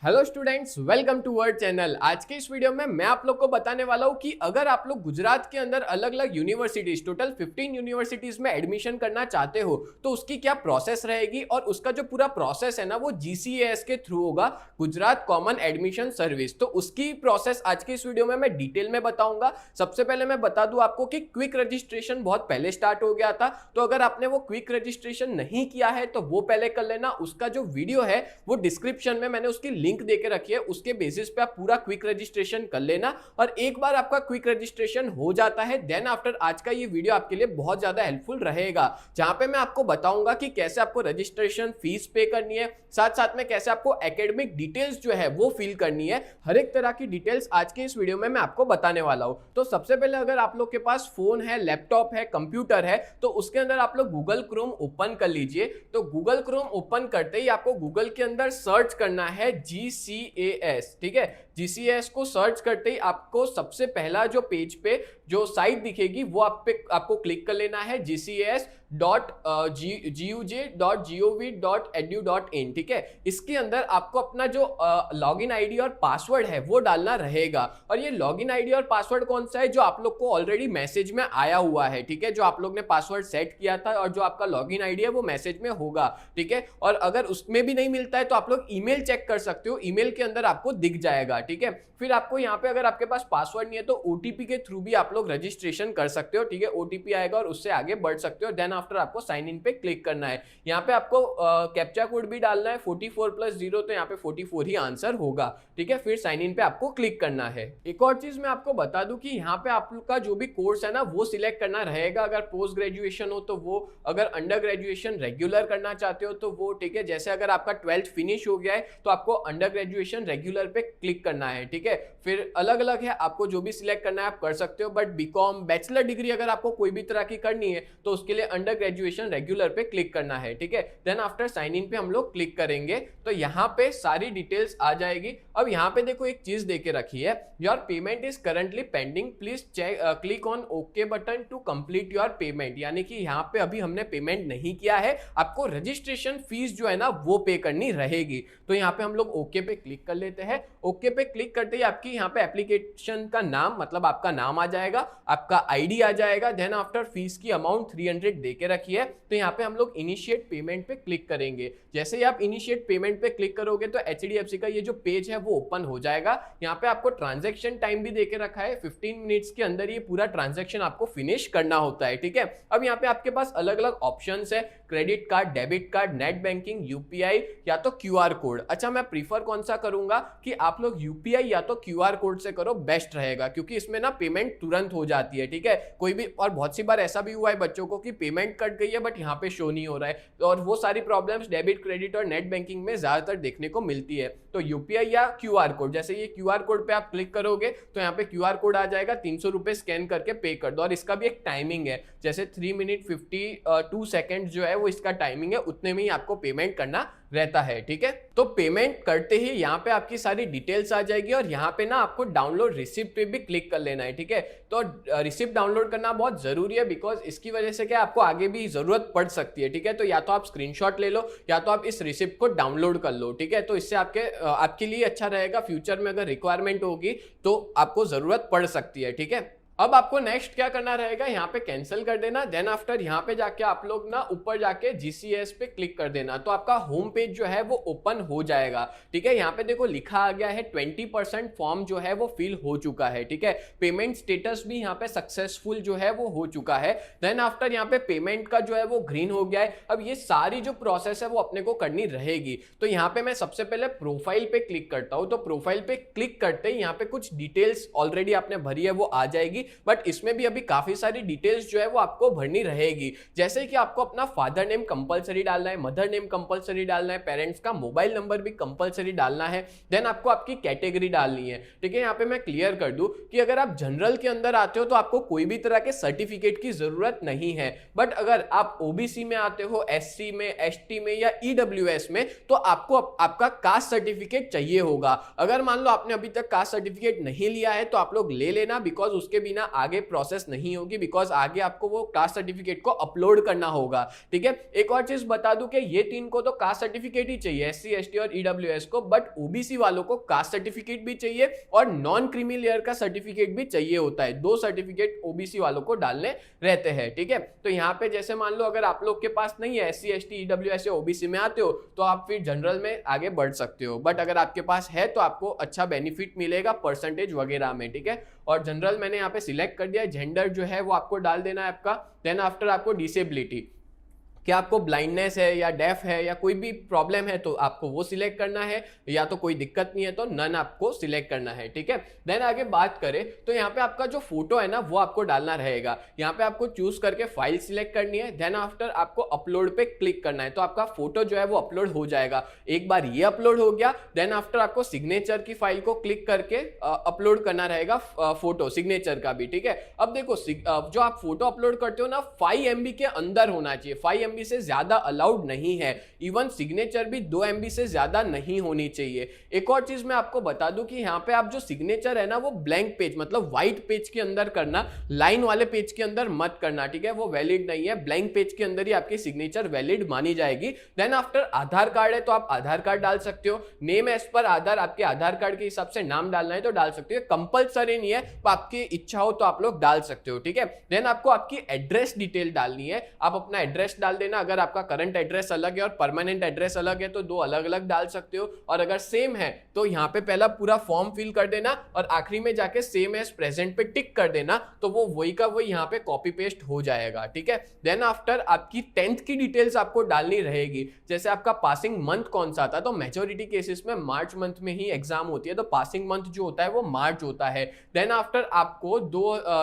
Hello students, welcome to word channel. आज के इस वीडियो में मैं आप लोग को बताने वाला हूं कि अगर आप लोग गुजरात के अंदर अलग अलग यूनिवर्सिटीज, टोटल 15 यूनिवर्सिटीज में एडमिशन करना चाहते हो तो उसकी क्या प्रोसेस रहेगी और उसका जो पूरा प्रोसेस है ना वो GCAS के थ्रू होगा, गुजरात कॉमन एडमिशन सर्विस। तो उसकी प्रोसेस आज के इस वीडियो में मैं डिटेल में बताऊंगा। सबसे पहले मैं बता दूं आपको कि क्विक रजिस्ट्रेशन बहुत पहले स्टार्ट हो गया था, तो अगर आपने वो क्विक रजिस्ट्रेशन नहीं किया है तो वो पहले कर लेना। उसका जो वीडियो है वो डिस्क्रिप्शन में मैंने उसकी लिंक देके रखी है, उसके बेसिस पे आप पूरा क्विक रजिस्ट्रेशन कर लेना। और एक बार आपका क्विक रजिस्ट्रेशन हो जाता है देन आफ्टर आज का ये वीडियो आपके लिए बहुत ज्यादा हेल्पफुल रहेगा, जहां पे मैं आपको बताऊंगा कि कैसे आपको रजिस्ट्रेशन फीस पे करनी है, साथ साथ में कैसे आपको एकेडमिक डिटेल्स जो है वो फिल करनी है। हर एक तरह की डिटेल्स आज के इस वीडियो में मैं आपको बताने वाला हूं। तो सबसे पहले अगर आप लोग के पास फोन है, लैपटॉप है, कंप्यूटर है, तो उसके अंदर आप लोग गूगल क्रोम ओपन कर लीजिए। तो गूगल क्रोम ओपन करते ही आपको गूगल के अंदर सर्च करना है GCAS, ठीक है। GCAS को सर्च करते ही आपको सबसे पहला जो पेज पे जो साइट दिखेगी वो आपको क्लिक कर लेना है, gcas.guj.gov.edu.in, ठीक है। इसके अंदर आपको अपना जो लॉगिन आईडी और पासवर्ड है वो डालना रहेगा। और ये लॉगिन आईडी और पासवर्ड कौन सा है? जो आप लोग को ऑलरेडी मैसेज में आया हुआ है, ठीक है। जो आप लोग ने पासवर्ड सेट किया था और जो आपका लॉगिन आईडी है वो मैसेज में होगा, ठीक है। और अगर उसमें भी नहीं मिलता है तो आप लोग ईमेल चेक कर सकते हो, ईमेल के अंदर आपको दिख जाएगा, ठीक है। फिर आपको यहाँ पे अगर आपके पास पासवर्ड नहीं है तो ओटीपी के थ्रू भी आप लोग रजिस्ट्रेशन कर सकते हो, ठीक है। ओटीपी आएगा और उससे आगे बढ़ सकते हो। देन आफ्टर आपको साइन इन पे क्लिक करना है। यहाँ पे आपको कैप्चा कोड भी डालना है 44+0, तो यहाँ पे 44 ही आंसर होगा, ठीक है। फिर साइन इन पे आपको क्लिक करना है। एक और चीज मैं आपको बता दूं कि यहाँ पे आप लोग का जो भी कोर्स है ना वो सिलेक्ट करना रहेगा। अगर पोस्ट ग्रेजुएशन हो तो वो, अगर अंडर ग्रेजुएशन रेगुलर करना चाहते हो तो वो, ठीक है। जैसे अगर आपका 12th फिनिश हो गया है तो आपको अंडर ग्रेजुएशन रेगुलर पे क्लिक करना है, ठीक है। फिर अलग अलग है, आपको जो भी सिलेक्ट करना है आप कर सकते हो। बट बीकॉम, बैचलर डिग्री अगर आपको कोई भी तरह की करनी है तो उसके लिए अंडर ग्रेजुएशन रेगुलर पे क्लिक करना है, ठीक है। देन आफ्टर साइन इन पे हम लोग क्लिक करेंगे तो यहाँ पे सारी डिटेल्स आ जाएगी। अब यहाँ पे देखो एक चीज देके रखी है, your payment is currently pending, please check click on okay button to complete your payment. यानी कि यहाँ पे अभी हमने पेमेंट नहीं किया है, आपको रजिस्ट्रेशन फीस जो है ना वो पे करनी रहेगी। तो यहाँ पे हम लोग ओके पे क्लिक कर लेते हैं। ओके पे क्लिक करते ही आपकी यहाँ पे एप्लीकेशन का नाम, मतलब आपका नाम आ जाएगा, आपका आईडी आ जाएगा। देन आफ्टर फीस की अमाउंट 300 दे के रखी है, तो यहाँ पे हम लोग इनिशिएट पेमेंट पे क्लिक करेंगे। जैसे ही आप इनिशिएट पेमेंट पे क्लिक करोगे तो HDFC का ये जो पेज है वो ओपन हो जाएगा। यहाँ पे आपको ट्रांजैक्शन टाइम भी देके रखा है, 15 मिनट्स के अंदर ये पूरा ट्रांजैक्शन आपको फिनिश करना होता है, ठीक है। अब यहाँ पे आपके पास अलग अलग ऑप्शंस है, credit card, debit card, net banking, UPI या तो QR कोड। अच्छा, मैं प्रीफर कौन सा करूंगा कि आप लोग यूपीआई या तो QR कोड से करो, बेस्ट रहेगा, क्योंकि इसमें ना पेमेंट तुरंत हो जाती है, ठीक है। कोई भी, और बहुत सी बार ऐसा भी हुआ है बच्चों को कि पेमेंट कट गई है बट यहाँ पे शो नहीं हो रहा है, और वो सारी प्रॉब्लम्स डेबिट, क्रेडिट और नेट बैंकिंग में ज्यादातर देखने को मिलती है। तो यूपीआई या QR कोड, जैसे ये QR कोड पे आप क्लिक करोगे तो यहाँ पे QR कोड आ जाएगा, 300 रुपए स्कैन करके पे कर दो। और इसका भी एक टाइमिंग है, जैसे 3 मिनट 52 सेकेंड जो है वो इसका टाइमिंग है, उतने में ही आपको पेमेंट करना रहता है, ठीक है। तो पेमेंट करते ही यहाँ पे आपकी सारी डिटेल्स आ जाएगी और यहाँ पे ना आपको डाउनलोड रिसिप्ट पे भी क्लिक कर लेना है, ठीक है। तो रिसिप्ट डाउनलोड करना बहुत जरूरी है, बिकॉज इसकी वजह से क्या आपको आगे भी जरूरत पड़ सकती है, ठीक है। तो या तो आप स्क्रीनशॉट ले लो या तो आप इस रिसिप्ट को डाउनलोड कर लो, ठीक है। तो इससे आपके लिए अच्छा रहेगा, फ्यूचर में अगर रिक्वायरमेंट होगी तो आपको जरूरत पड़ सकती है, ठीक है। अब आपको नेक्स्ट क्या करना रहेगा, यहाँ पे कैंसिल कर देना। देन आफ्टर यहाँ पे जाके आप लोग ना ऊपर जाके GCAS पे क्लिक कर देना, तो आपका होम पेज जो है वो ओपन हो जाएगा, ठीक है। यहाँ पे देखो लिखा आ गया है 20% फॉर्म जो है वो फिल हो चुका है, ठीक है। पेमेंट स्टेटस भी यहाँ पे सक्सेसफुल जो है वो हो चुका है। देन आफ्टर यहाँ पे पेमेंट का जो है वो ग्रीन हो गया है। अब ये सारी जो प्रोसेस है वो अपने को करनी रहेगी। तो यहाँ पे मैं सबसे पहले प्रोफाइल पे क्लिक करता हूँ। तो प्रोफाइल पे क्लिक करते ही यहाँ पे कुछ डिटेल्स ऑलरेडी आपने भरी है वो आ जाएगी, बट इसमें भी अभी काफी सारी डिटेल्स जो है वो आपको भरनी रहेगी। जैसे कि आपको अपना फादर नेम कंपलसरी डालना है, मदर नेम कंपलसरी डालना है, पेरेंट्स का मोबाइल नंबर भी कंपलसरी डालना है। देन आपको आपकी कैटेगरी डालनी है, ठीक है। यहाँ पे मैं क्लियर कर दूं कि अगर आप जनरल के अंदर आते हो तो आपको कोई भी तरह के सर्टिफिकेट की जरूरत नहीं है, बट अगर आप OBC में आते हो, SC में, ST में या EWS में, तो आपको आपका कास्ट सर्टिफिकेट चाहिए होगा। अगर मान लो आपने अभी तक कास्ट सर्टिफिकेट नहीं लिया है तो आप लोग ले लेना, बिकॉज उसके बिना ना आगे प्रोसेस नहीं होगी, बिकॉज आगे आपको वो कास्ट सर्टिफिकेट को अपलोड करना होगा, ठीक है। एक और चीज बता दूं कि ये तीन को तो कास्ट सर्टिफिकेट ही चाहिए, SC ST और EWS को, बट OBC वालों को कास्ट सर्टिफिकेट भी चाहिए और नॉन क्रीमी लेयर का सर्टिफिकेट भी चाहिए होता है। 2 सर्टिफिकेट OBC वालों को डालने रहते हैं, ठीक है। तो यहाँ पे जैसे मान लो अगर आप लोग के पास नहीं है, SC ST EWS या OBC में आते हो तो आप फिर जनरल में आगे बढ़ सकते हो, बट अगर आपके पास है तो आपको अच्छा बेनिफिट मिलेगा परसेंटेज वगैरह में, ठीक है। और जनरल मैंने यहाँ पे सिलेक्ट कर दिया है। जेंडर जो है वो आपको डाल देना है आपका। देन आफ्टर आपको डिसेबिलिटी, क्या आपको ब्लाइंडनेस है या डेफ है या कोई भी प्रॉब्लम है तो आपको वो सिलेक्ट करना है, या तो कोई दिक्कत नहीं है तो नन आपको सिलेक्ट करना है, ठीक है। देन आगे बात करें तो यहाँ पे आपका जो फोटो है ना वो आपको डालना रहेगा। यहाँ पे आपको चूज करके फाइल सिलेक्ट करनी है। देन आफ्टर आपको अपलोड पे क्लिक करना है, तो आपका फोटो जो है वो अपलोड हो जाएगा। एक बार ये अपलोड हो गया, देन आफ्टर आपको सिग्नेचर की फाइल को क्लिक करके अपलोड करना रहेगा फोटो सिग्नेचर का भी, ठीक है। अब देखो जो आप फोटो अपलोड करते हो ना 5 MB के अंदर होना चाहिए, 5 MB से ज्यादा अलाउड नहीं है। इवन सिग्नेचर भी 2 MB से ज्यादा नहीं होनी चाहिए। एक और चीज मैं आपको बता दूं कि यहाँ पे आप जो सिग्नेचर है ना वो ब्लैंक पेज मतलब व्हाइट पेज के अंदर करना, लाइन वाले पेज के अंदर मत करना, ठीक है, वो वैलिड नहीं है। ब्लैंक पेज के अंदर ही आपकी सिग्नेचर वैलिड मानी जाएगी। देन आफ्टर आधार कार्ड है तो आप आधार कार्ड डाल सकते हो। नेम एज पर आधार, आपके आधार कार्ड के हिसाब से नाम डालना है तो डाल सकते हो, कंपलसरी नहीं है, तो आपकी इच्छा हो तो आप लोग डाल सकते हो, ठीक है। देन आपको आपकी एड्रेस डिटेल डालनी है, आप अपना एड्रेस डाल देना। अगर आपका करंट एड्रेस अलग है और परमानेंट एड्रेस अलग है तो 2 अलग अलग डाल सकते हो, और अगर सेम है तो यहाँ पे पहला पूरा फॉर्म फिल कर देना और आखिरी में जाके सेम एज प्रेजेंट पे टिक कर देना, तो वो वही का वही यहाँ पे कॉपी पेस्ट हो जाएगा, ठीक है। देन आफ्टर आपकी 10th की डिटेल्स आपको डालनी रहेगी। जैसे आपका पासिंग मंथ कौन सा था, तो मेजोरिटी केसेस में मार्च मंथ में ही एग्जाम होती है, तो पासिंग मंथ जो होता है वो मार्च होता है। देन आफ्टर आपको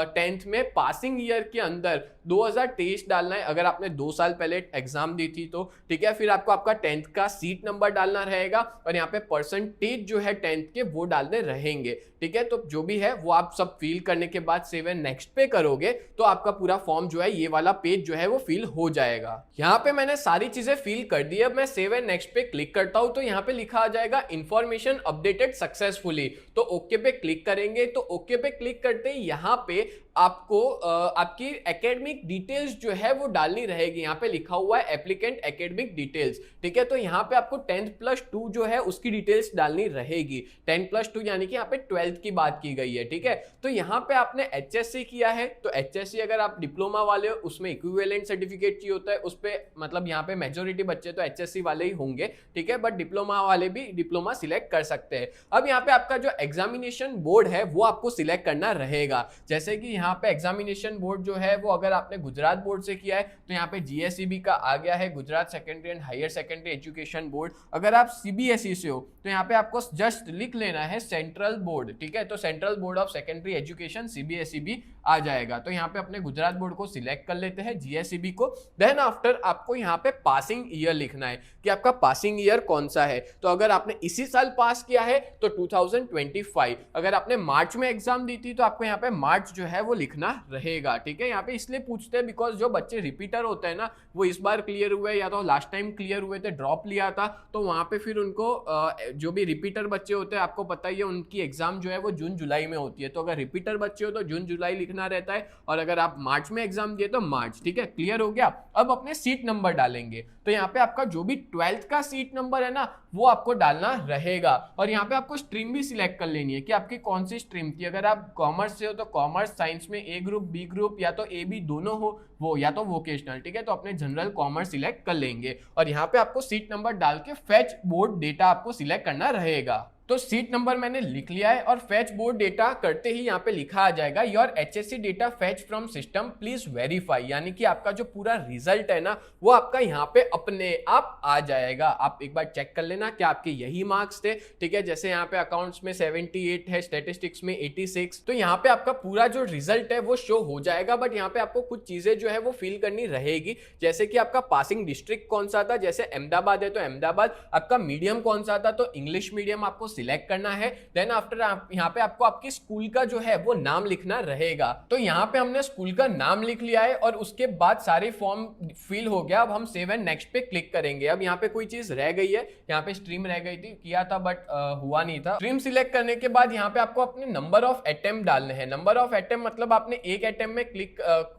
10th में पासिंग ईयर के अंदर 2023 डालना है, अगर आपने 2 साल पहले एग्जाम दी थी तो, ठीक है। फिर आपको आपका 10th का सीट नंबर डालना रहेगा और यहाँ पे परसेंटेज जो है 10th के वो डालने रहेंगे, ठीक है। तो जो भी है वो आप सब फिल करने के बाद सेव एंड नेक्स्ट पे करोगे तो आपका पूरा फॉर्म जो है ये वाला पेज जो है वो फिल हो जाएगा। यहाँ पे मैंने सारी चीजें फिल कर दी। अब मैं सेव एंड नेक्स्ट पे क्लिक करता हूं तो यहाँ पे लिखा आ जाएगा इंफॉर्मेशन अपडेटेड सक्सेसफुली, तो ओके पे क्लिक करेंगे। तो ओके पे क्लिक करते ही यहाँ पे आपको आपकी एकेडमिक डिटेल्स जो है वो डालनी रहेगी। यहाँ पे लिखा हुआ है एप्लीकेंट एकेडमिक डिटेल्स, ठीक है। तो यहाँ पे आपको 10+2 जो है उसकी डिटेल्स डालनी रहेगी। 10+2 यानी कि यहाँ पे 12th की बात की गई है, ठीक है। तो यहाँ पे आपने HSC किया है तो HSC अगर आप डिप्लोमा वाले हो उसमें इक्विवेलेंट सर्टिफिकेट चाहिए होता है, उस पे मतलब यहाँ पे मेजोरिटी बच्चे तो HSC वाले ही होंगे, ठीक है, बट डिप्लोमा वाले भी डिप्लोमा सिलेक्ट कर सकते हैं। अब यहाँ पे आपका जो एग्जामिनेशन बोर्ड है वो आपको सिलेक्ट करना रहेगा। जैसे कि यहाँ पे एग्जामिनेशन बोर्ड जो है वो अगर आपने गुजरात बोर्ड से किया है तो यहाँ पे GSEB का आ गया है, Gujarat secondary and higher secondary education board. अगर आप CBSE से हो तो यहाँ पे आपको जस्ट लिख लेना है सेंट्रल बोर्ड, ठीक है। तो central board of secondary education CBSE भी आ जाएगा। तो यहाँ पे अपने गुजरात बोर्ड को सिलेक्ट कर लेते हैं, GSEB को। देन आफ्टर आपको यहाँ पे पासिंग ईयर लिखना है कि आपका पासिंग ईयर कौन सा है। तो अगर आपने इसी साल पास किया है तो 2025, अगर आपने मार्च में एग्जाम दी थी तो आपको यहाँ पे मार्च जो है वो लिखना रहेगा, ठीक है। यहाँ पे इसलिए पूछते हैं बिकॉज जो बच्चे रिपीटर होते हैं ना वो इस बार क्लियर हुए या तो लास्ट टाइम क्लियर हुए थे, ड्रॉप लिया था, तो वहां पे फिर उनको जो भी रिपीटर बच्चे होते हैं आपको पता ही है उनकी एग्जाम जो है वो जून जुलाई में होती है। तो अगर रिपीटर बच्चे हो तो जून जुलाई लिखना रहता है, और अगर आप मार्च में एग्जाम दिए तो मार्च, ठीक है। क्लियर हो गया। अब अपने सीट नंबर डालेंगे तो यहाँ पे आपका जो भी 12th का सीट नंबर है ना वो आपको डालना रहेगा। और यहाँ पे आपको स्ट्रीम भी सिलेक्ट कर लेनी है कि आपकी कौन सी स्ट्रीम थी। अगर आप कॉमर्स से हो तो कॉमर्स, साइंस में A ग्रुप B ग्रुप या तो A B दोनों हो वो, या तो वोकेशनल, ठीक है। तो अपने जनरल कॉमर्स सिलेक्ट कर लेंगे और यहाँ पे आपको सीट नंबर डाल के फेच बोर्ड डेटा आपको सिलेक्ट करना रहेगा। तो सीट नंबर मैंने लिख लिया है और फेच बोर्ड डेटा करते ही यहाँ पे लिखा आ जाएगा your HSC data fetch from system please verify, यानी कि आपका जो पूरा रिजल्ट है ना वो आपका यहाँ पे अपने आप आ जाएगा। आप एक बार चेक कर लेना कि आपके यही मार्क्स थे, ठीक है। जैसे यहाँ पे अकाउंट्स में 78 है, स्टैटिस्टिक्स में 86, तो यहाँ पे आपका पूरा जो रिजल्ट है वो शो हो जाएगा। बट यहाँ पे आपको कुछ चीजें जो है वो फिल करनी रहेगी, जैसे कि आपका पासिंग डिस्ट्रिक्ट कौन सा था, जैसे अहमदाबाद है तो अहमदाबाद, आपका मीडियम कौन सा था तो इंग्लिश मीडियम आपको सिलेक्ट करना है। देन आफ्टर यहाँ पे आपको आपकी स्कूल का जो है वो नाम लिखना रहेगा। तो यहाँ पे हमने स्कूल का नाम लिख लिया है और उसके बाद सारे फॉर्म फिल हो गया। अब हम सेव एंड नेक्स्ट पे क्लिक करेंगे। अब यहाँ पे कोई चीज रह गई है, यहाँ पे स्ट्रीम रह गई थी, किया था बट हुआ नहीं था। स्ट्रीम सिलेक्ट करने के बाद यहाँ पे आपको अपने नंबर ऑफ अटेम्प्ट डालने हैं। नंबर ऑफ अटेम्प्ट मतलब आपने एक अटेम्प्ट में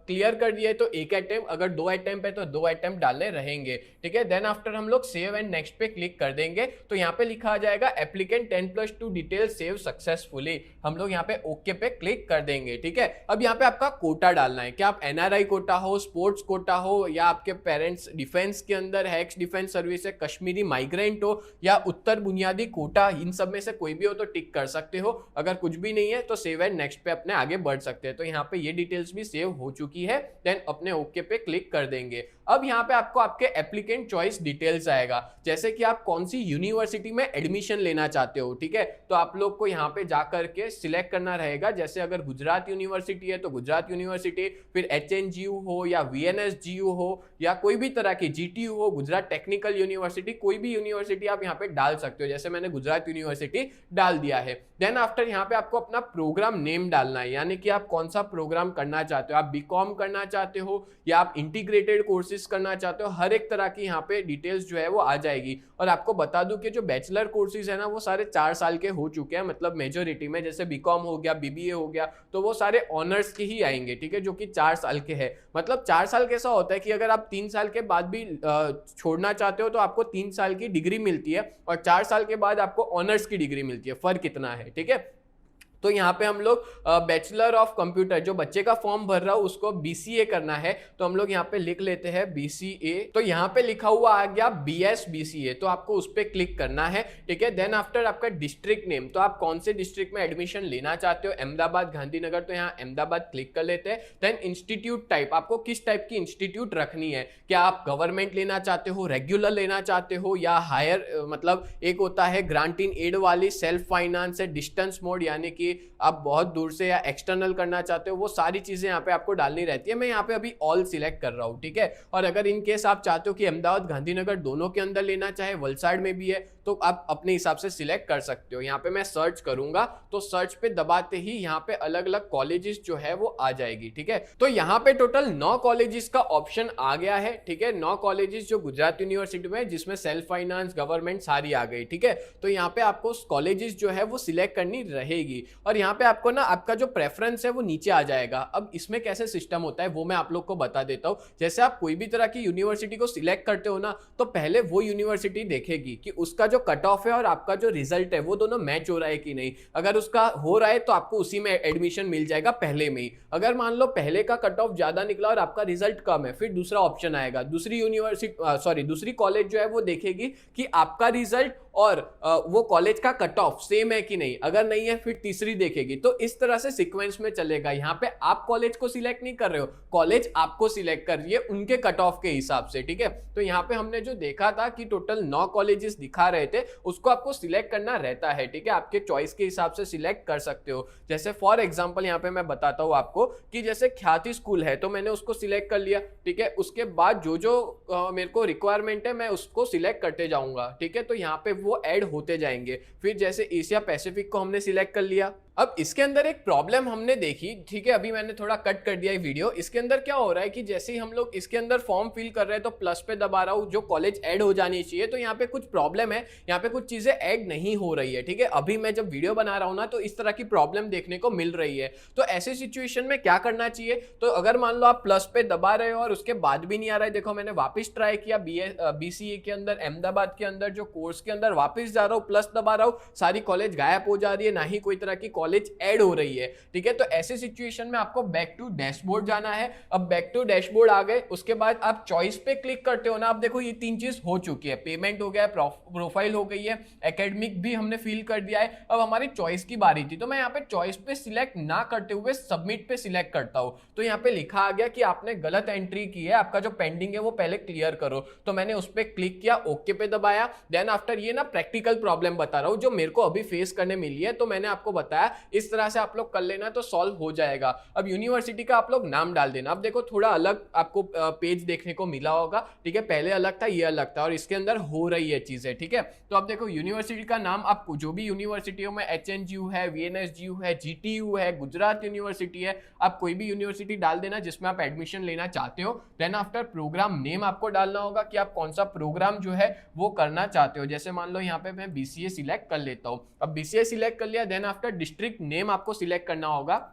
क्लियर कर दिया है तो एक अटेम्प्ट, अगर 2 अटेम्प्ट है तो 2 अटेम्प्ट डालने रहेंगे, ठीक है। देन आफ्टर हम लोग सेव एंड नेक्स्ट पे क्लिक कर देंगे तो यहाँ पे लिखा आ जाएगा एप्लीकेंट 10+2 डिटेल सेव सक्सेसफुली। हम लोग यहाँ पे ओके पे क्लिक कर देंगे, ठीक है। अब यहाँ पे आपका कोटा डालना है, क्या आप एनआरआई कोटा हो, स्पोर्ट्स कोटा हो, या आपके पेरेंट्स डिफेंस के अंदर है, एक्स डिफेंस सर्विस है, कश्मीरी माइग्रेंट हो, या उत्तर बुनियादी कोटा, इन सब में से कोई भी हो तो टिक कर सकते हो। अगर कुछ भी नहीं है तो सेव एंड नेक्स्ट पे अपने आगे बढ़ सकते हैं। तो यहाँ पे ये डिटेल्स भी सेव हो चुकी है। देन अपने ओके पे क्लिक कर देंगे। अब यहाँ पे आपको आपके एप्लीकेंट चॉइस डिटेल्स आएगा, जैसे कि आप कौन सी यूनिवर्सिटी में एडमिशन लेना चाहते हो, ठीक है। तो आप लोग को यहाँ पे जाकर के सिलेक्ट करना रहेगा। जैसे अगर गुजरात यूनिवर्सिटी है तो गुजरात यूनिवर्सिटी, फिर HNGU हो या VNSGU हो या कोई भी तरह की GTU हो, गुजरात टेक्निकल यूनिवर्सिटी, कोई भी यूनिवर्सिटी आप यहाँ पे डाल सकते हो। जैसे मैंने गुजरात यूनिवर्सिटी डाल दिया है। देन आफ्टर यहाँ पे आपको अपना प्रोग्राम नेम डालना है, यानी कि आप कौन सा प्रोग्राम करना चाहते हो, आप BCom करना चाहते हो या आप इंटीग्रेटेड कोर्सेज करना चाहते हो, हर एक तरह की यहाँ पे डिटेल्स जो है वो आ जाएगी। और आपको बता दूं कि जो बैचलर कोर्सेज है ना वो सारे 4 साल के हो चुके हैं, मतलब मेजोरिटी में, जैसे BCom हो गया, BBA हो गया, तो वो सारे ऑनर्स के ही आएंगे, ठीक है, जो कि 4 साल के हैं। मतलब 4 साल कैसा होता है कि अगर आप 3 साल के बाद भी छोड़ना चाहते हो तो आपको 3 साल की डिग्री मिलती है और 4 साल के बाद आपको ऑनर्स की डिग्री मिलती है। फर्क कितना है, ठीक है। तो यहाँ पे हम लोग बैचलर ऑफ कंप्यूटर, जो बच्चे का फॉर्म भर रहा हो उसको BCA करना है, तो हम लोग यहाँ पे लिख लेते हैं BCA। तो यहाँ पे लिखा हुआ आ गया BS BCA, तो आपको उस पर क्लिक करना है, ठीक है। देन आफ्टर आपका डिस्ट्रिक्ट नेम, तो आप कौन से डिस्ट्रिक्ट में एडमिशन लेना चाहते हो, अहमदाबाद, गांधीनगर, तो यहाँ अहमदाबाद क्लिक कर लेते हैं। देन इंस्टीट्यूट टाइप, आपको किस टाइप की इंस्टीट्यूट रखनी है, क्या आप गवर्नमेंट लेना चाहते हो, रेगुलर लेना चाहते हो, या हायर, मतलब एक होता है ग्रांट इन एड वाली, सेल्फ फाइनेंस है, डिस्टेंस मोड यानी कि आप बहुत दूर से या एक्सटर्नल करना चाहते हो, वो सारी चीजें यहाँ पे आपको डालनी रहती है। मैं यहाँ पे अभी ऑल सिलेक्ट कर रहा हूँ, ठीक है। और अगर इन केस आप चाहते हो कि अहमदाबाद गांधीनगर दोनों के अंदर लेना, चाहे वलसाड़ में भी है, तो आप अपने हिसाब से सिलेक्ट कर सकते हो। यहाँ पे मैं सर्च करूंगा तो सर्च पे दबाते ही यहाँ पे अलग अलग कॉलेजेस जो है वो आ जाएगी, ठीक है। तो यहाँ पे टोटल 9 कॉलेजेस का ऑप्शन आ गया है, ठीक है। 9 कॉलेजेस जो गुजरात यूनिवर्सिटी में, जिसमें सेल्फ फाइनेंस, गवर्नमेंट सारी आ गई, ठीक है। तो यहाँ पे आपको कॉलेजेस जो है वो सिलेक्ट करनी रहेगी और यहाँ पे आपको ना आपका जो प्रेफरेंस है वो नीचे आ जाएगा। अब इसमें कैसे सिस्टम होता है वो मैं आप लोग को बता देता हूँ। जैसे आप कोई भी तरह की यूनिवर्सिटी को सिलेक्ट करते हो ना, तो पहले वो यूनिवर्सिटी देखेगी कि उसका जो कट ऑफ है और आपका जो रिजल्ट है वो दोनों मैच हो रहा है कि नहीं। अगर उसका हो रहा है तो आपको उसी में एडमिशन मिल जाएगा पहले में ही। अगर मान लो पहले का कट ऑफ ज्यादा निकला और आपका रिजल्ट कम है, फिर दूसरा ऑप्शन आएगा, दूसरी यूनिवर्सिटी दूसरी कॉलेज जो है वो देखेगी कि आपका रिजल्ट और वो कॉलेज का कट ऑफ सेम है कि नहीं। अगर नहीं है फिर तीसरी देखेगी। तो इस तरह से सीक्वेंस में चलेगा। यहाँ पे आप कॉलेज को सिलेक्ट नहीं कर रहे हो, कॉलेज आपको सिलेक्ट कर रही है उनके कट ऑफ के हिसाब से, ठीक है। तो यहाँ पे हमने जो देखा था कि टोटल 9 कॉलेजेस दिखा रहे थे, उसको आपको सिलेक्ट करना रहता है, ठीक है। आपके चॉइस के हिसाब से सिलेक्ट कर सकते हो। जैसे फॉर एग्जांपल यहाँ पे मैं बताता हूँ आपको कि जैसे ख्याति स्कूल है तो मैंने उसको सिलेक्ट कर लिया, ठीक है। उसके बाद जो जो मेरे को रिक्वायरमेंट है मैं उसको सिलेक्ट करते जाऊंगा, ठीक है। तो यहाँ पे वो ऐड होते जाएंगे। फिर जैसे एशिया पैसिफिक को हमने सिलेक्ट कर लिया। अब इसके अंदर एक प्रॉब्लम हमने देखी, ठीक है, अभी मैंने थोड़ा कट कर दिया ये वीडियो। इसके अंदर क्या हो रहा है कि जैसे ही हम लोग इसके अंदर फॉर्म फिल कर रहे हैं तो प्लस पे दबा रहा हूँ, जो कॉलेज ऐड हो जानी चाहिए, तो यहाँ पे कुछ प्रॉब्लम है, यहाँ पे कुछ चीजें ऐड नहीं हो रही है, ठीक है। अभी मैं जब वीडियो बना रहा हूँ ना तो इस तरह की प्रॉब्लम देखने को मिल रही है। तो ऐसे सिचुएशन में क्या करना चाहिए, तो अगर मान लो आप प्लस पे दबा रहे हो और उसके बाद भी नहीं आ रहा है, देखो मैंने वापस ट्राई किया BCA के अंदर, अहमदाबाद के अंदर जो कोर्स के अंदर, वापस जा रहा हूँ, प्लस दबा रहा हूँ, सारी कॉलेज गायब हो जा रही है, ना ही कोई तरह की कॉलेज ऐड हो रही है, ठीक है। तो ऐसे सिचुएशन में आपको बैक टू डैशबोर्ड जाना है। अब बैक टू डैशबोर्ड आ गए, उसके बाद आप चॉइस पे क्लिक करते हो ना, आप देखो ये 3 चीज हो चुकी है, पेमेंट हो गया, प्रोफाइल हो गई है, एकेडमिक भी हमने फिल कर दिया है। अब हमारी चॉइस की बारी थी, तो मैं यहाँ पे चॉइस पे सिलेक्ट ना करते हुए सबमिट पे सिलेक्ट करता हूँ। तो यहाँ पे लिखा आ गया कि आपने गलत एंट्री की है, आपका जो पेंडिंग है वो पहले क्लियर करो। तो मैंने उस पर क्लिक किया, ओके पे दबाया। देन आफ्टर ये ना प्रैक्टिकल प्रॉब्लम बता रहा हूँ जो मेरे को अभी फेस करने मिली है। तो मैंने आपको बताया इस तरह से आप लोग कर लेना तो सॉल्व हो जाएगा। अब यूनिवर्सिटी का आप लोग नाम डाल देना। अब देखो थोड़ा अलग आपको पेज देखने को मिला होगा, ठीक है, पहले अलग था, ये अलग था, और इसके अंदर हो रही है चीजें, ठीक है। तो अब देखो यूनिवर्सिटी का नाम आप जो भी यूनिवर्सिटियों में HNGU है, VNSGU है, GTU है, गुजरात यूनिवर्सिटी है, आप कोई भी यूनिवर्सिटी डाल देना जिसमें आप एडमिशन लेना चाहते हो। देन आफ्टर प्रोग्राम नेम आपको डालना होगा कि आप कौन सा प्रोग्राम जो है वो करना चाहते हो। जैसे मान लो यहाँ पे मैं BCA सिलेक्ट कर लेता हूँ। अब BCA सिलेक्ट कर लिया, देन आफ्टर डिस्ट्रिक्ट नेम आपको सिलेक्ट करना होगा,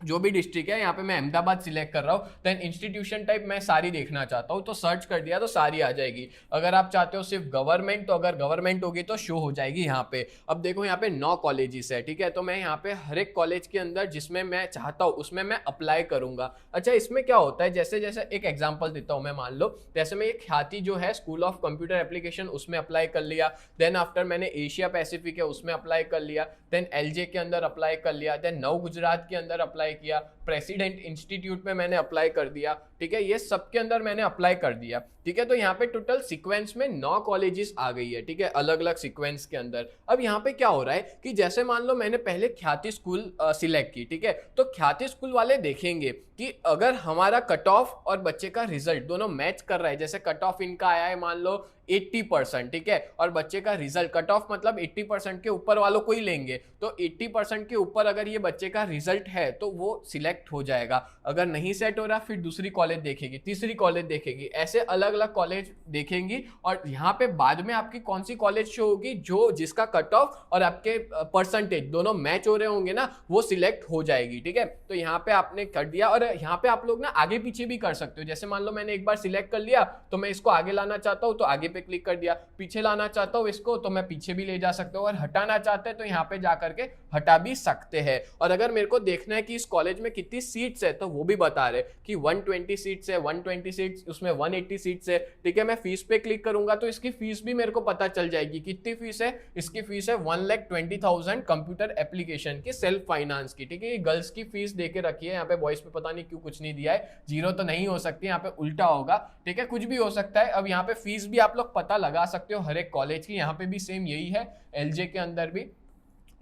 जो भी डिस्ट्रिक्ट है। यहाँ पे मैं अहमदाबाद सिलेक्ट कर रहा हूँ। देन इंस्टीट्यूशन टाइप मैं सारी देखना चाहता हूँ, तो सर्च कर दिया तो सारी आ जाएगी। अगर आप चाहते हो सिर्फ गवर्नमेंट, तो अगर गवर्नमेंट होगी तो शो हो जाएगी यहाँ पे। अब देखो यहाँ पे 9 कॉलेजेस है, ठीक है, तो मैं यहाँ पे हर एक कॉलेज के अंदर जिसमें मैं चाहता हूँ उसमें मैं अप्लाई करूंगा। अच्छा, इसमें क्या होता है, जैसे जैसे एक एग्जाम्पल देता हूँ मैं, मान लो जैसे मैं एक ख्याति जो है स्कूल ऑफ कंप्यूटर एप्लीकेशन उसमें अप्लाई कर लिया। देन आफ्टर मैंने एशिया पैसिफिक है उसमें अप्लाई कर लिया। देन LJ के अंदर अप्लाई कर लिया। देन नव गुजरात के अंदर अप्लाई किया। प्रेसिडेंट इंस्टीट्यूट में मैंने अप्लाई कर दिया, ठीक है, ये सब के अंदर मैंने अप्लाई कर दिया, ठीक है। तो यहाँ पे टोटल सीक्वेंस में 9 कॉलेजेस आ गई है, ठीक है, अलग अलग सीक्वेंस के अंदर। अब यहाँ पे क्या हो रहा है कि जैसे मान लो मैंने पहले ख्याति स्कूल सिलेक्ट की, ठीक है, तो ख्याति स्कूल वाले देखेंगे कि अगर हमारा कट ऑफ और बच्चे का रिजल्ट दोनों मैच कर रहा है, जैसे कट ऑफ इनका आया है मान लो 80%, ठीक है, और बच्चे का रिजल्ट, कट ऑफ मतलब 80% के ऊपर वालों को ही लेंगे, तो 80% के ऊपर अगर ये बच्चे का रिजल्ट है तो वो सिलेक्ट हो जाएगा। अगर नहीं सेट हो रहा फिर दूसरी कॉलेज देखेगी, तीसरी कॉलेज देखेगी, ऐसे अलग अलग कॉलेज देखेंगी, और यहाँ पे बाद में आपकी कौन सी कॉलेज शो होगी, जो जिसका कट ऑफ और आपके परसेंटेज दोनों मैच हो रहे होंगे ना, वो सिलेक्ट हो जाएगी, ठीक है। तो यहाँ पे आपने कर दिया, और यहाँ पे आप लोग ना आगे पीछे भी कर सकते हो। जैसे मान लो मैंने एक बार सिलेक्ट कर लिया तो मैं इसको आगे लाना चाहता हूँ तो आगे पे क्लिक कर दिया, पीछे लाना चाहता हूँ इसको तो मैं पीछे भी ले जा सकता हूँ, और हटाना चाहते हैं तो यहाँ पे जा करके हटा भी सकते हैं। और अगर मेरे को देखना है कि इस कॉलेज में कितनी सीट्स है तो वो भी बता रहे कि 120 सीट्स है, 120 सीट्स, उसमें 180 सीट्स है, ठीक है। मैं फीस पे क्लिक करूंगा तो इसकी फीस भी मेरे को पता चल जाएगी। कितनी फीस है इसकी? फीस है 1,20,000 कंप्यूटर एप्लीकेशन की, सेल्फ फाइनेंस की, ठीक है। गर्ल्स की फीस दे के रखी है, यहाँ पे बॉयज पे पता नहीं क्यों कुछ नहीं दिया है, 0 तो नहीं हो सकती, यहाँ पे उल्टा होगा, ठीक है, कुछ भी हो सकता है। अब यहाँ पे फीस भी आप लोग पता लगा सकते हो हर एक कॉलेज की, यहाँ पे भी सेम यही है, LJ के अंदर भी,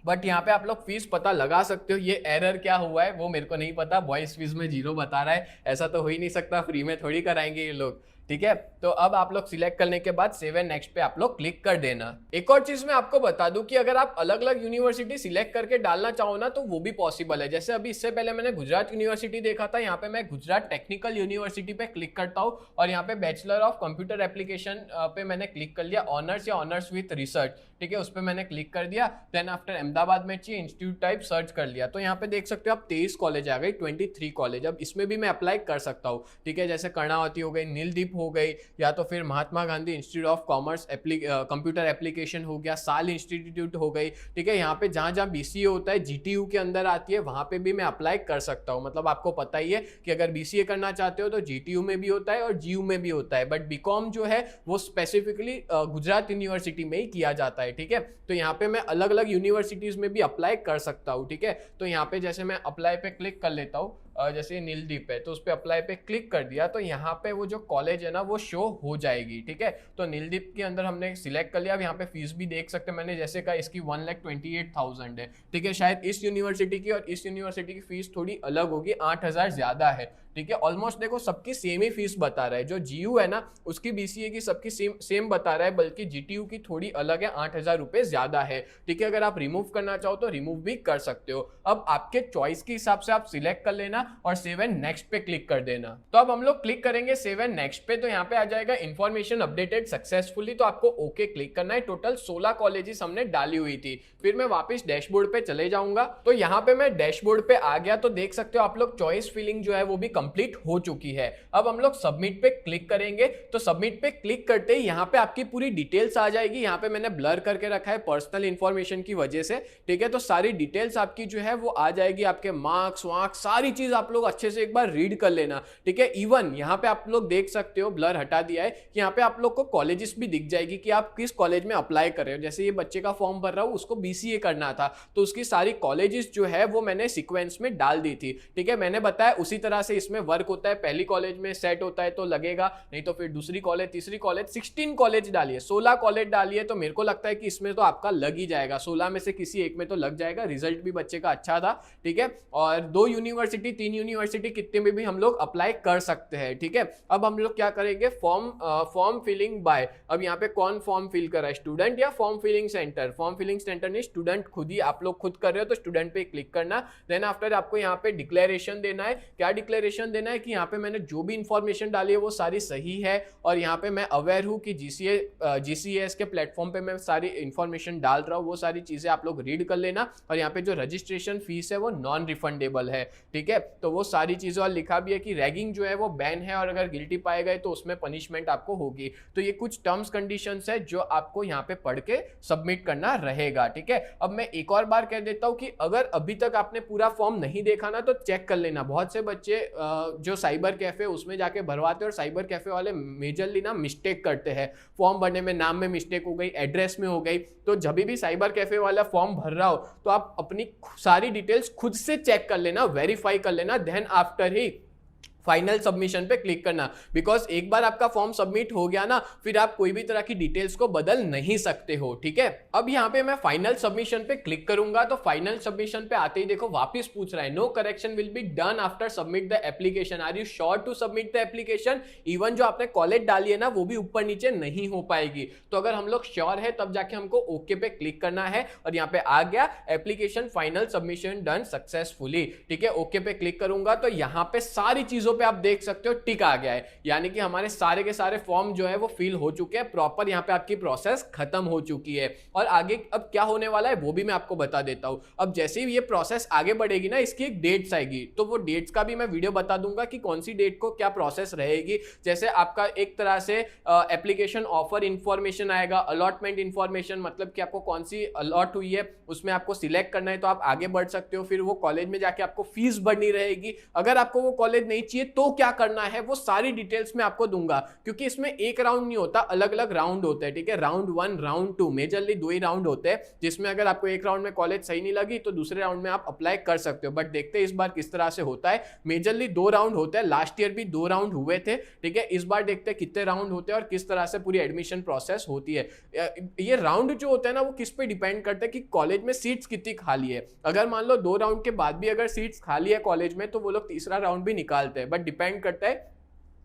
बट यहाँ पे आप लोग फीस पता लगा सकते हो। ये एरर क्या हुआ है वो मेरे को नहीं पता, बॉयज फीस में 0 बता रहा है, ऐसा तो हो ही नहीं सकता, फ्री में थोड़ी कराएंगे ये लोग, ठीक है। तो अब आप लोग सिलेक्ट करने के बाद सेव एंड नेक्स्ट पे आप लोग क्लिक कर देना। एक और चीज मैं आपको बता दूं कि अगर आप अलग अलग यूनिवर्सिटी सिलेक्ट करके डालना चाहो ना तो वो भी पॉसिबल है। जैसे अभी इससे पहले मैंने गुजरात यूनिवर्सिटी देखा था, यहाँ पे मैं गुजरात टेक्निकल यूनिवर्सिटी पे क्लिक करता हूँ और यहाँ पे बैचलर ऑफ कंप्यूटर एप्लीकेशन पे मैंने क्लिक कर लिया, ऑनर्स या ऑनर्स विथ रिसर्च, ठीक है, उस पर मैंने क्लिक कर दिया। देन आफ्टर अहमदाबाद में चाहिए इंस्टीट्यूट टाइप सर्च कर लिया, तो यहाँ पे देख सकते हो आप 23 कॉलेज आ गई, 23 कॉलेज। अब इसमें भी मैं अप्लाई कर सकता हूँ, ठीक है, जैसे कर्णावती हो गई, नीलदीप हो गई, या तो फिर Mahatma Gandhi institute of commerce computer application हो गया, साल इंस्टीट्यूट हो गई, ठीक है। यहाँ पे जहां जहां BCA होता है GTU के अंदर आती है, वहां पे भी मैं अप्लाई कर सकता हूँ। मतलब आपको पता ही है कि अगर BCA करना चाहते हो तो GTU में भी होता है और GU में भी होता है, बट BCom जो है वो स्पेसिफिकली गुजरात यूनिवर्सिटी में ही किया जाता है, ठीक है। तो यहाँ पे मैं अलग अलग यूनिवर्सिटीज में भी अप्लाई कर सकता हूँ, ठीक है। तो यहाँ पे जैसे मैं अप्लाई पे क्लिक कर लेता हूँ, जैसे नीलदीप है तो उस पर अप्लाई पे क्लिक कर दिया तो यहाँ पे वो जो कॉलेज है ना वो शो हो जाएगी, ठीक है। तो नीलदीप के अंदर हमने सिलेक्ट कर लिया। अब यहाँ पे फीस भी देख सकते हैं, मैंने जैसे कहा इसकी 1,28,000 है, ठीक है। शायद इस यूनिवर्सिटी की और इस यूनिवर्सिटी की फीस थोड़ी अलग होगी, 8,000 ज्यादा है, ठीक है। ऑलमोस्ट देखो सबकी सेम ही फीस बता रहा है, जो GU है ना उसकी BCA की सबकी सेम बता रहा है, बल्कि GTU की थोड़ी अलग है, 8,000 रुपए ज्यादा है, ठीक है। अगर आप रिमूव करना चाहो तो रिमूव भी कर सकते हो। अब आपके चॉइस के हिसाब से आप सिलेक्ट कर लेना और सेव एंड नेक्स्ट पे क्लिक कर देना। तो अब हम लोग क्लिक करेंगे सेव एंड नेक्स्ट पे, तो यहाँ पे आ जाएगा इन्फॉर्मेशन अपडेटेड सक्सेसफुली, तो आपको ओके क्लिक करना है। टोटल 16 कॉलेजेस हमने डाली हुई थी। फिर मैं वापस डैशबोर्ड पे चले जाऊंगा, तो यहाँ पे मैं डैशबोर्ड पे आ गया, तो देख सकते हो आप लोग चॉइस फिलिंग जो है वो भी कंप्लीट हो चुकी है। अब हम लोग सबमिट पे क्लिक करेंगे, तो सबमिट पे क्लिक करते ही यहाँ पे आपकी पूरी डिटेल्स आ जाएगी। यहाँ पे मैंने ब्लर करके रखा है पर्सनल इंफॉर्मेशन की वजह से, ठीक है। तो सारी डिटेल्स आपकी जो है वो आ जाएगी, आपके मार्क्स वार्क्स सारी चीज आप लोग अच्छे से एक बार रीड कर लेना, ठीक है। इवन यहाँ पे आप लोग देख सकते हो, ब्लर हटा दिया है, कि यहाँ पे आप लोग को कॉलेजेस भी दिख जाएगी कि आप किस कॉलेज में अप्लाई कर रहे हो। जैसे ये बच्चे का फॉर्म भर रहा हूँ, उसको BCA करना था, तो उसकी सारी कॉलेजेस जो है वो मैंने सीक्वेंस में डाल दी थी, ठीक है। मैंने बताया उसी तरह से इसमें इसमें वर्क होता है, पहली कॉलेज में सेट होता है तो लगेगा, नहीं तो फिर दूसरी कॉलेज, तीसरी कॉलेज, 16 कॉलेज डालिए, 16 कॉलेज डालिए, तो मेरे को लगता है कि इसमें तो आपका लग ही जाएगा, 16 में से किसी एक में तो लग जाएगा। रिजल्ट भी बच्चे का अच्छा था, ठीक है। और 2 यूनिवर्सिटी 3 यूनिवर्सिटी कितने में भी हम लोग अप्लाई कर सकते हैं, ठीक है। अब हम लोग क्या करेंगे, फॉर्म फिलिंग बाय, अब यहाँ पे कौन फॉर्म फिल कर रहा है, स्टूडेंट या form filling centre? Form filling centre नहीं, स्टूडेंट खुद ही, आप लोग खुद कर रहे हो तो स्टूडेंट पे क्लिक करना। देन आफ्टर आपको यहाँ पे डिक्लेरेशन देना है। क्या डिक्लेरेशन देना है कि यहाँ पे मैंने जो भी इंफॉर्मेशन डाली है वो सारी सही है, और यहाँ पे मैं अवेयर हूँ कि GCAS के प्लेटफॉर्म पे मैं सारी इंफॉर्मेशन डाल रहा हूँ, वो सारी चीजें आप लोग रीड कर लेना। और यहाँ पे जो रजिस्ट्रेशन फीस है वो नॉन रिफंडेबल है, ठीक है। तो वो सारी चीजें, और लिखा भी है कि रैगिंग जो है वो बैन है, और अगर गिल्टी पाए गए तो उसमें पनिशमेंट आपको होगी। तो ये कुछ टर्म्स कंडीशंस है जो आपको यहाँ पे पढ़ के सबमिट करना रहेगा, ठीक है। अब मैं एक और बार कह देता हूँ कि अगर अभी तक आपने पूरा फॉर्म नहीं देखा ना तो चेक कर लेना। बहुत से बच्चे जो साइबर कैफे उसमें जाके भरवाते हैं, और साइबर कैफे वाले मेजरली ना मिस्टेक करते हैं, फॉर्म भरने में नाम में मिस्टेक हो गई, एड्रेस में हो गई। तो जब भी साइबर कैफे वाला फॉर्म भर रहा हो तो आप अपनी सारी डिटेल्स खुद से चेक कर लेना, वेरीफाई कर लेना, देन आफ्टर ही फाइनल सबमिशन पे क्लिक करना। बिकॉज एक बार आपका फॉर्म सबमिट हो गया ना, फिर आप कोई भी तरह की डिटेल्स को बदल नहीं सकते हो, ठीक है। अब यहाँ पे मैं फाइनल सबमिशन पे क्लिक करूंगा, तो फाइनल सबमिशन पे आते ही देखो वापस पूछ रहा है, no correction will be done after submit the application, are you sure to submit the application? Even जो आपने कॉलेज डाली है ना वो भी ऊपर नीचे नहीं हो पाएगी। तो अगर हम लोग श्योर है तब जाके हमको ओके पे क्लिक करना है, और यहाँ पे आ गया application final submission done successfully, ठीक है। ओके पे क्लिक करूंगा तो यहाँ पे सारी चीजों पे आप देख सकते हो टिक आ गया है, यानी कि हमारे सारे के सारे फॉर्म जो है वो फिल हो चुके हैं प्रॉपर, यहाँ पे आपकी प्रोसेस खत्म हो चुकी है। और आगे अब क्या होने वाला है वो भी मैं आपको बता देता हूं। अब जैसे ही ये प्रोसेस आगे बढ़ेगी ना, इसकी एक डेट्स आएगी, तो वो डेट्स का भी मैं वीडियो बता दूंगा कि कौन सी डेट को क्या प्रोसेस रहेगी। जैसे आपका एक तरह से एप्लीकेशन ऑफर इंफॉर्मेशन आएगा, अलॉटमेंट इंफॉर्मेशन, मतलब कि आपको कौन सी अलॉट हुई है उसमें आपको सिलेक्ट करना है तो आप आगे बढ़ सकते हो। फिर वो कॉलेज में जाके आपको फीस भरनी रहेगी, अगर आपको वो कॉलेज नहीं चाहिए तो क्या करना है वो सारी डिटेल्स में आपको दूंगा, क्योंकि इसमें एक राउंड नहीं होता, अलग अलग राउंड होते हैं, ठीक है। राउंड 1 राउंड 2 मेजरली 2 ही राउंड होते हैं, जिसमें अगर आपको एक राउंड में कॉलेज सही नहीं लगी तो दूसरे राउंड में आप अप्लाई कर सकते हो। बट देखते हैं इस बार किस तरह से होता है। मेजरली 2 राउंड होते हैं, लास्ट ईयर भी 2 राउंड हुए थे, ठीक है। इस बार देखते हैं कितने राउंड होते हैं और किस तरह से पूरी एडमिशन प्रोसेस होती है। ये राउंड जो होते हैं ना वो किस पे डिपेंड करता है कि कॉलेज में सीट्स कितनी खाली है। अगर मान लो 2 राउंड के बाद भी अगर सीट्स खाली है कॉलेज में तो वो लोग तीसरा राउंड भी निकालते हैं, बट डिपेंड करता है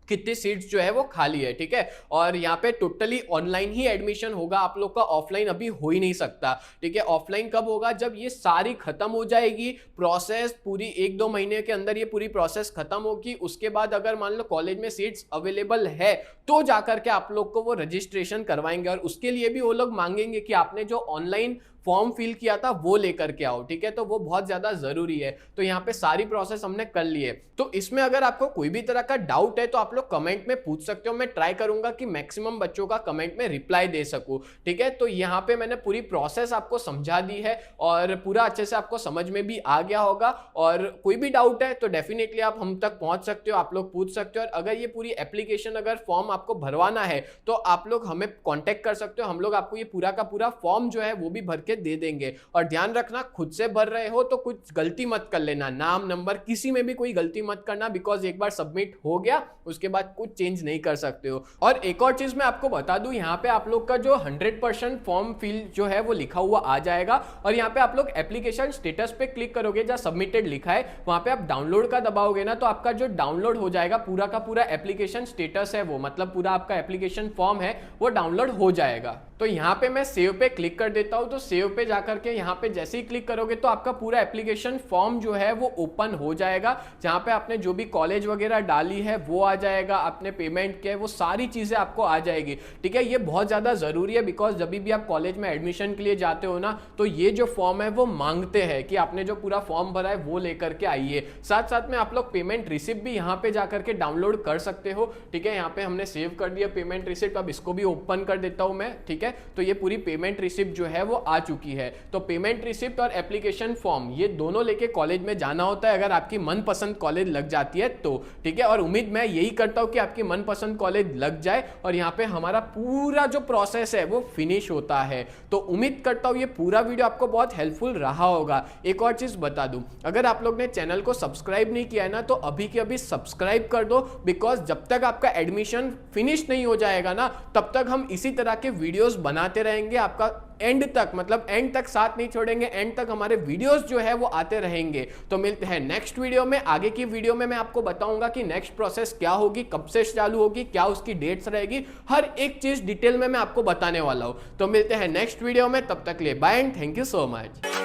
कितनी सीट्स जो है वो खाली है, ठीक है। और यहाँ पे टोटली ऑनलाइन ही एडमिशन होगा आप लोग का, ऑफलाइन अभी हो ही नहीं सकता, ठीक है। ऑफलाइन कब होगा? जब ये सारी खत्म हो जाएगी प्रोसेस, पूरी 1-2 महीने के अंदर ये पूरी प्रोसेस खत्म होगी। उसके बाद अगर मान लो कॉलेज में सीट्स अवेलेबल है तो जाकर के आप लोग को वो रजिस्ट्रेशन करवाएंगे, और उसके लिए भी वो लोग मांगेंगे कि आपने जो ऑनलाइन फॉर्म फिल किया था वो लेकर के आओ, ठीक है। तो वो बहुत ज्यादा जरूरी है। तो यहाँ पे सारी प्रोसेस हमने कर ली है। तो इसमें अगर आपको कोई भी तरह का डाउट है तो आप लोग कमेंट में पूछ सकते हो, मैं ट्राई करूंगा कि मैक्सिमम बच्चों का कमेंट में रिप्लाई दे सकूं, ठीक है। तो यहाँ पे मैंने पूरी प्रोसेस आपको समझा दी है और पूरा अच्छे से आपको समझ में भी आ गया होगा। और कोई भी डाउट है तो डेफिनेटली आप हम तक पहुंच सकते हो, आप लोग पूछ सकते हो। और अगर ये पूरी एप्लीकेशन अगर फॉर्म आपको भरवाना है तो आप लोग हमें कॉन्टेक्ट कर सकते हो, हम लोग आपको ये पूरा का पूरा फॉर्म जो है वो भी भर के दे देंगे। और ध्यान रखना, खुद से भर रहे हो तो कुछ गलती मत कर लेना, नाम नंबर किसी में भी कोई गलती मत करना, बिकॉज एक बार सबमिट हो गया उसके बाद कुछ चेंज नहीं कर सकते हो। और एक और चीज मैं आपको बता दूं, यहाँ पे आप लोग का जो 100% फॉर्म फिल जो है वो लिखा हुआ आ जाएगा। और यहाँ पे आप लोग एप्लीकेशन स्टेटस पे क्लिक करोगे, जहाँ सबमिटेड लिखा है वहां पे आप डाउनलोड का दबाओगे ना, तो आपका जो डाउनलोड हो जाएगा पूरा का पूरा एप्लीकेशन स्टेटस है वो, मतलब पूरा आपका एप्लीकेशन फॉर्म है वो डाउनलोड हो जाएगा। तो यहाँ पे मैं सेव पे क्लिक कर देता हूँ। तो सेव पे जाकर के यहाँ पे जैसे ही क्लिक करोगे तो आपका पूरा एप्लीकेशन फॉर्म जो है वो ओपन हो जाएगा, जहाँ पे आपने जो भी कॉलेज वगैरह डाली है वो आ जाएगा, आपने पेमेंट किया है वो सारी चीजें आपको आ जाएगी, ठीक है। ये बहुत ज्यादा जरूरी है, बिकॉज जब भी आप कॉलेज में एडमिशन के लिए जाते हो ना तो ये जो फॉर्म है वो मांगते हैं कि आपने जो पूरा फॉर्म भरा है वो लेकर के आइए। साथ साथ में आप लोग पेमेंट रिसिप्ट भी यहाँ पे जाकर के डाउनलोड कर सकते हो, ठीक है। यहाँ पे हमने सेव कर दिया पेमेंट रिसिप्ट, अब इसको भी ओपन कर देता हूँ मैं, ठीक है। तो ये पूरी पेमेंट रिसिप्ट जो है वो आ चुकी है। तो पेमेंट रिसिप्ट और एप्लीकेशन फॉर्म ये दोनों लेके कॉलेज में जाना होता है अगर आपकी मनपसंद कॉलेज लग जाती है तो, ठीक है। और उम्मीद मैं यही करता हूं कि आपकी मनपसंद कॉलेज लग जाए और यहाँ पे हमारा पूरा जो प्रोसेस है वो फिनिश होता है। तो उम्मीद करता हूं ये पूरा वीडियो आपको बहुत हेल्पफुल रहा होगा। एक और चीज बता दूं, अगर आप लोग ने चैनल को सब्सक्राइब नहीं किया है ना तो अभी के अभी सब्सक्राइब कर दो, बिकॉज जब तक आपका एडमिशन फिनिश नहीं हो जाएगा ना तब तक हम इसी तरह के वीडियोस बनाते रहेंगे आपका एंड तक, मतलब एंड तक साथ नहीं छोड़ेंगे, एंड तक हमारे वीडियोस जो है वो आते रहेंगे। तो मिलते हैं नेक्स्ट वीडियो में। आगे की वीडियो में मैं आपको बताऊंगा कि नेक्स्ट प्रोसेस क्या होगी, कब से चालू होगी, क्या उसकी डेट्स रहेगी, हर एक चीज डिटेल में मैं आपको बताने वाला हूं। तो मिलते हैं नेक्स्ट वीडियो में, तब तक ले bye and thank you so much.